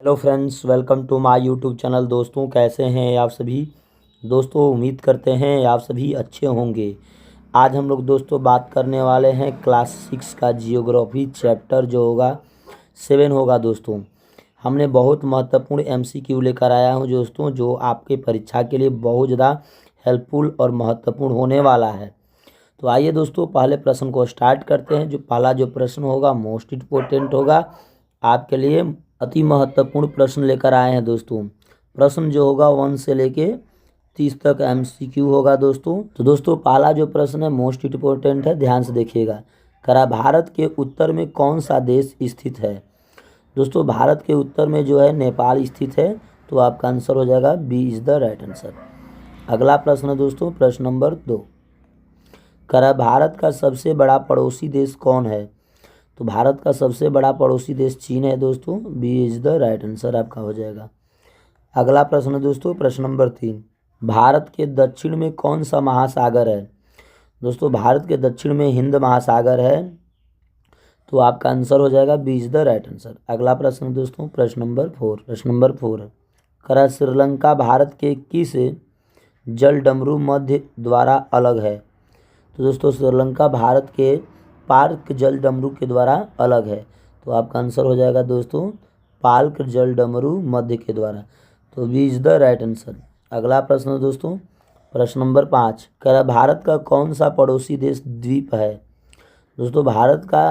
Hello friends, welcome to my YouTube channel. दोस्तों, कैसे हैं आप सभी। दोस्तों, उम्मीद करते हैं आप सभी अच्छे होंगे। आज हम लोग दोस्तों बात करने वाले हैं क्लास 6 का जियोग्राफी चैप्टर जो होगा 7 होगा। दोस्तों, हमने बहुत महत्वपूर्ण एमसीक्यू लेकर आया हूँ दोस्तों, जो आपके परीक्षा के लिए बहुत ज़्यादा हेल्पफुल और महत्वपूर्ण होने वाला है। तो आइए दोस्तों, पहले प्रश्न को स्टार्ट करते हैं। जो पहला प्रश्न होगा मोस्ट इम्पोर्टेंट होगा आपके लिए, अति महत्वपूर्ण प्रश्न लेकर आए हैं दोस्तों। प्रश्न जो होगा 1 से लेके 30 तक एमसीक्यू होगा दोस्तों। तो दोस्तों, पहला जो प्रश्न है मोस्ट इम्पोर्टेंट है, ध्यान से देखिएगा। करा भारत के उत्तर में कौन सा देश स्थित है। दोस्तों, भारत के उत्तर में जो है नेपाल स्थित है, तो आपका आंसर हो जाएगा B is the right answer. अगला प्रश्न है दोस्तों, प्रश्न नंबर 2। करा भारत का सबसे बड़ा पड़ोसी देश कौन है। तो भारत का सबसे बड़ा पड़ोसी देश चीन है दोस्तों। B is the right answer आपका हो जाएगा। अगला प्रश्न है दोस्तों, प्रश्न नंबर 3। भारत के दक्षिण में कौन सा महासागर है। दोस्तों, भारत के दक्षिण में हिंद महासागर है, तो आपका आंसर हो जाएगा B is the right answer. अगला प्रश्न है दोस्तों, प्रश्न नंबर 4। प्रश्न नंबर 4 है, करा श्रीलंका भारत के किस जल डमरू मध्य द्वारा अलग है। तो दोस्तों, श्रीलंका भारत के पार्क जल डमरू के द्वारा अलग है, तो आपका आंसर हो जाएगा दोस्तों पार्क जल डमरू मध्य के द्वारा, तो B is the right answer. अगला प्रश्न है दोस्तों, प्रश्न नंबर 5। कह भारत का कौन सा पड़ोसी देश द्वीप है। दोस्तों, भारत का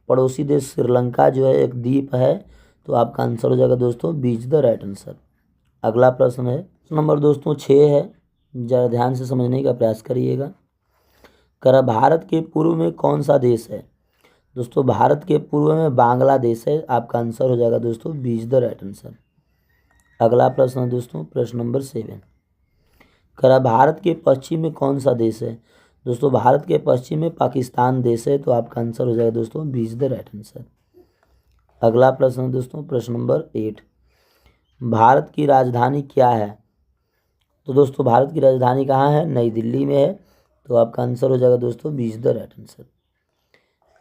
पड़ोसी देश श्रीलंका जो है एक द्वीप है, तो आपका आंसर हो जाएगा दोस्तों B is the right answer. अगला प्रश्न है नंबर दोस्तों 6 है, ज़रा ध्यान से समझने का प्रयास करिएगा। करा भारत के पूर्व में कौन सा देश है। दोस्तों, भारत के पूर्व में बांग्लादेश है, आपका आंसर हो जाएगा दोस्तों B is the right answer. अगला प्रश्न है दोस्तों, प्रश्न नंबर 7। करा भारत के पश्चिम में कौन सा देश है। दोस्तों, भारत के पश्चिम में पाकिस्तान देश है, तो आपका आंसर हो जाएगा दोस्तों B is the right answer. अगला प्रश्न है दोस्तों, प्रश्न नंबर 8। भारत की राजधानी क्या है। तो दोस्तों, भारत की राजधानी कहाँ है, नई दिल्ली में है, तो आपका आंसर हो जाएगा दोस्तों B is the right answer.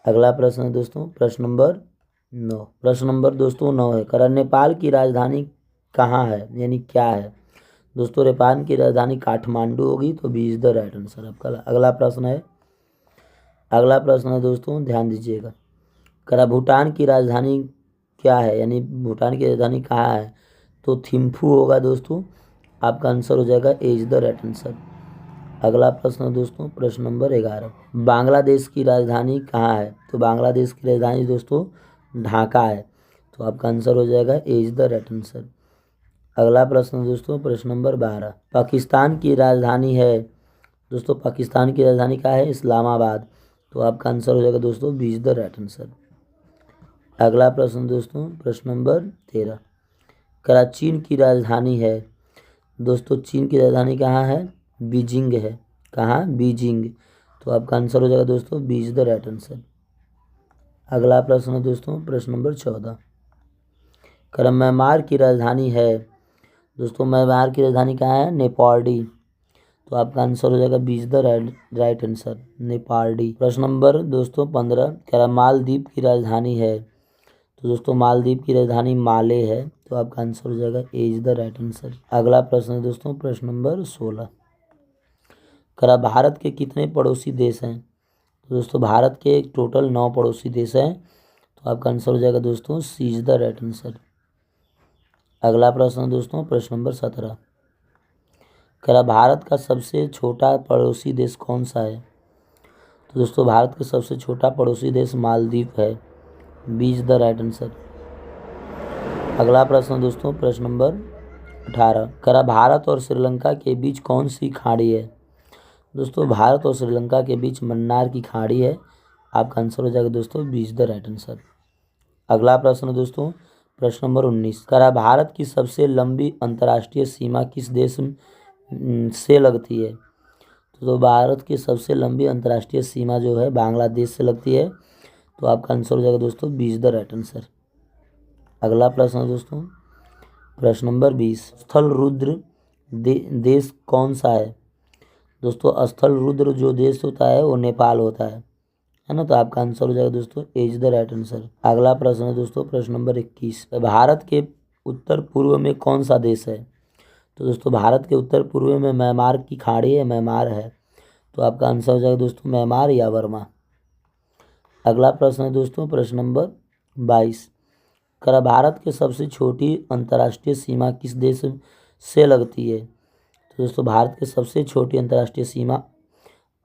अगला प्रश्न है दोस्तों, प्रश्न नंबर 9। प्रश्न नंबर दोस्तों 9 है, करा नेपाल की राजधानी कहाँ है, यानी क्या है। दोस्तों, नेपाल की राजधानी काठमांडू होगी, तो B is the right answer आपका। अगला प्रश्न है दोस्तों, ध्यान दीजिएगा। करा भूटान की राजधानी क्या है, यानी भूटान की राजधानी कहाँ है, तो थिम्फू होगा दोस्तों, आपका आंसर हो जाएगा ए इज द राइट आंसर। अगला प्रश्न है दोस्तों, प्रश्न नंबर 11। बांग्लादेश की राजधानी कहाँ है। तो बांग्लादेश की राजधानी दोस्तों ढाका है, तो आपका आंसर हो जाएगा ए इज द राइट आंसर। अगला प्रश्न है दोस्तों, प्रश्न नंबर 12। पाकिस्तान की राजधानी है। दोस्तों, पाकिस्तान की राजधानी क्या है, इस्लामाबाद, तो आपका आंसर हो जाएगा दोस्तों B is the right answer. अगला प्रश्न दोस्तों, प्रश्न नंबर 13। करा चीन की राजधानी है। दोस्तों, चीन की राजधानी कहाँ है, बीजिंग है, कहाँ, बीजिंग, तो आपका आंसर हो जाएगा दोस्तों B is the right answer. अगला प्रश्न है दोस्तों, प्रश्न नंबर 14। करा म्यांमार की राजधानी है। दोस्तों, म्यांमार की राजधानी कहाँ है, नेपालडी, तो आपका आंसर हो जाएगा B is the right answer, नेपालडी। प्रश्न नंबर दोस्तों 15। करा मालदीव की राजधानी है। तो दोस्तों, मालदीव की राजधानी माले है, तो आपका आंसर हो जाएगा ए इज द राइट आंसर। अगला प्रश्न है दोस्तों, प्रश्न नंबर 16। करा भारत के कितने पड़ोसी देश हैं। तो दोस्तों, भारत के टोटल 9 पड़ोसी देश हैं, तो आपका आंसर हो जाएगा दोस्तों सी इज द राइट आंसर। अगला प्रश्न है दोस्तों, प्रश्न नंबर 17। करा भारत का सबसे छोटा पड़ोसी देश कौन सा है। तो दोस्तों, भारत का सबसे छोटा पड़ोसी देश मालदीव है, B is the right answer. अगला प्रश्न दोस्तों, प्रश्न नंबर 18। करा भारत और श्रीलंका के बीच कौन सी खाड़ी है। दोस्तों, भारत और श्रीलंका के बीच मन्नार की खाड़ी है, आपका आंसर हो जाएगा दोस्तों B is the right answer. अगला प्रश्न दोस्तों, प्रश्न नंबर 19। करा भारत की सबसे लंबी अंतर्राष्ट्रीय सीमा किस देश से लगती है। तो भारत की सबसे लंबी अंतर्राष्ट्रीय सीमा जो है बांग्लादेश से लगती है, तो आपका आंसर हो जाएगा दोस्तों B is the right answer. अगला प्रश्न दोस्तों, प्रश्न नंबर 20। स्थल रुद्र देश कौन सा है। दोस्तों, स्थल रुद्र जो देश होता है वो नेपाल होता है ना, तो आपका आंसर हो जाएगा दोस्तों ए इज द राइट आंसर। अगला प्रश्न है दोस्तों, प्रश्न नंबर 21। भारत के उत्तर पूर्व में कौन सा देश है? तो दोस्तों भारत के उत्तर पूर्व में म्यांमार की खाड़ी है, म्यांमार है। तो आपका आंसर हो जाएगा दोस्तों म्यांमार या बर्मा। अगला प्रश्न है दोस्तों प्रश्न नंबर 22। भारत के सबसे छोटी अंतर्राष्ट्रीय सीमा किस देश से लगती है? तो दोस्तों भारत की सबसे छोटी अंतर्राष्ट्रीय सीमा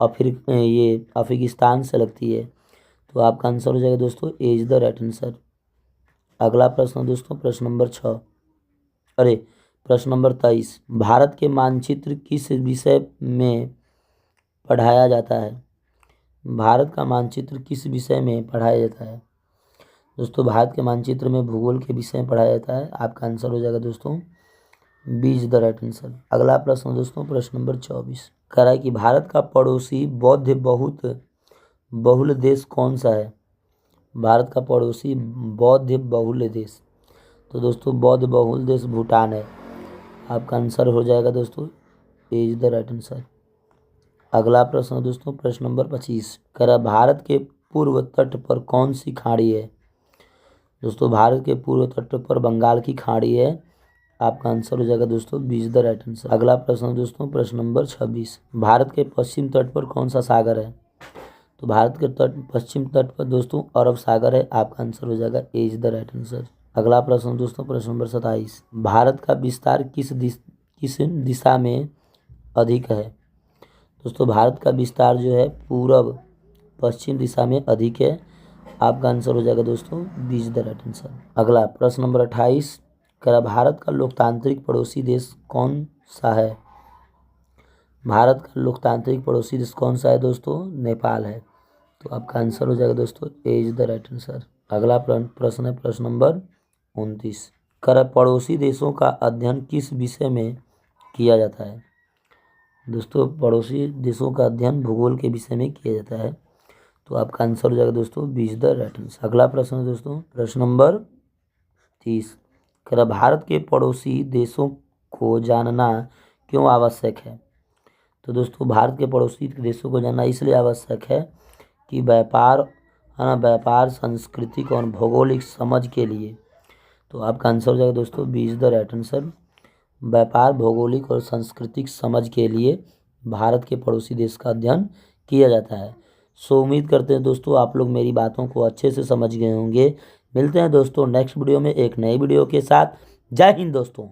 अफगानिस्तान से लगती है। तो आपका आंसर हो जाएगा दोस्तों ए इज द राइट आंसर। अगला प्रश्न दोस्तों प्रश्न नंबर 23। भारत के मानचित्र किस विषय में पढ़ाया जाता है? भारत का मानचित्र किस विषय में पढ़ाया जाता है? दोस्तों भारत के मानचित्र में भूगोल के विषय में पढ़ाया जाता है। आपका आंसर हो जाएगा दोस्तों B is the right answer. अगला प्रश्न दोस्तों प्रश्न नंबर 24 कह रहा है कि भारत का पड़ोसी बौद्ध बहुल देश कौन सा है? भारत का पड़ोसी बौद्ध बहुल देश, तो दोस्तों बौद्ध बहुल देश भूटान है। आपका आंसर हो जाएगा दोस्तों ए इज द राइट आंसर। अगला प्रश्न दोस्तों प्रश्न नंबर 25 कह रहा है भारत के पूर्व तट पर कौन सी खाड़ी है? दोस्तों भारत के पूर्व तट पर बंगाल की खाड़ी है। आपका आंसर हो जाएगा दोस्तों B is the right answer. अगला प्रश्न दोस्तों प्रश्न नंबर 26 भारत के पश्चिम तट पर कौन सा सागर है? तो भारत के पश्चिम तट पर दोस्तों अरब सागर है। आपका आंसर हो जाएगा ए इज द राइट आंसर। अगला प्रश्न दोस्तों प्रश्न नंबर 27 भारत का विस्तार किस दिशा में अधिक है? दोस्तों भारत का विस्तार जो है पूर्व पश्चिम दिशा में अधिक है। आपका आंसर हो जाएगा दोस्तों B is the right answer. अगला प्रश्न नंबर 28 कह भारत का लोकतांत्रिक पड़ोसी देश कौन सा है? भारत का लोकतांत्रिक पड़ोसी देश कौन सा है दोस्तों? नेपाल है। तो आपका आंसर हो जाएगा दोस्तों ए इज द राइट आंसर। अगला प्रश्न है प्रश्न नंबर 29 कह पड़ोसी देशों का अध्ययन किस विषय में किया जाता है? दोस्तों पड़ोसी देशों का अध्ययन भूगोल के विषय में किया जाता है। तो आपका आंसर हो जाएगा दोस्तों B is the right answer. अगला प्रश्न है दोस्तों प्रश्न नंबर 30 कह भारत के पड़ोसी देशों को जानना क्यों आवश्यक है? तो दोस्तों भारत के पड़ोसी देशों को जानना इसलिए आवश्यक है कि व्यापार सांस्कृतिक और भौगोलिक समझ के लिए। तो आपका आंसर हो जाएगा दोस्तों B is the right answer. व्यापार भौगोलिक और सांस्कृतिक समझ के लिए भारत के पड़ोसी देश का अध्ययन किया जाता है। सो उम्मीद करते हैं दोस्तों आप लोग मेरी बातों को अच्छे से समझ गए होंगे। मिलते हैं दोस्तों नेक्स्ट वीडियो में एक नई वीडियो के साथ। जय हिंद दोस्तों।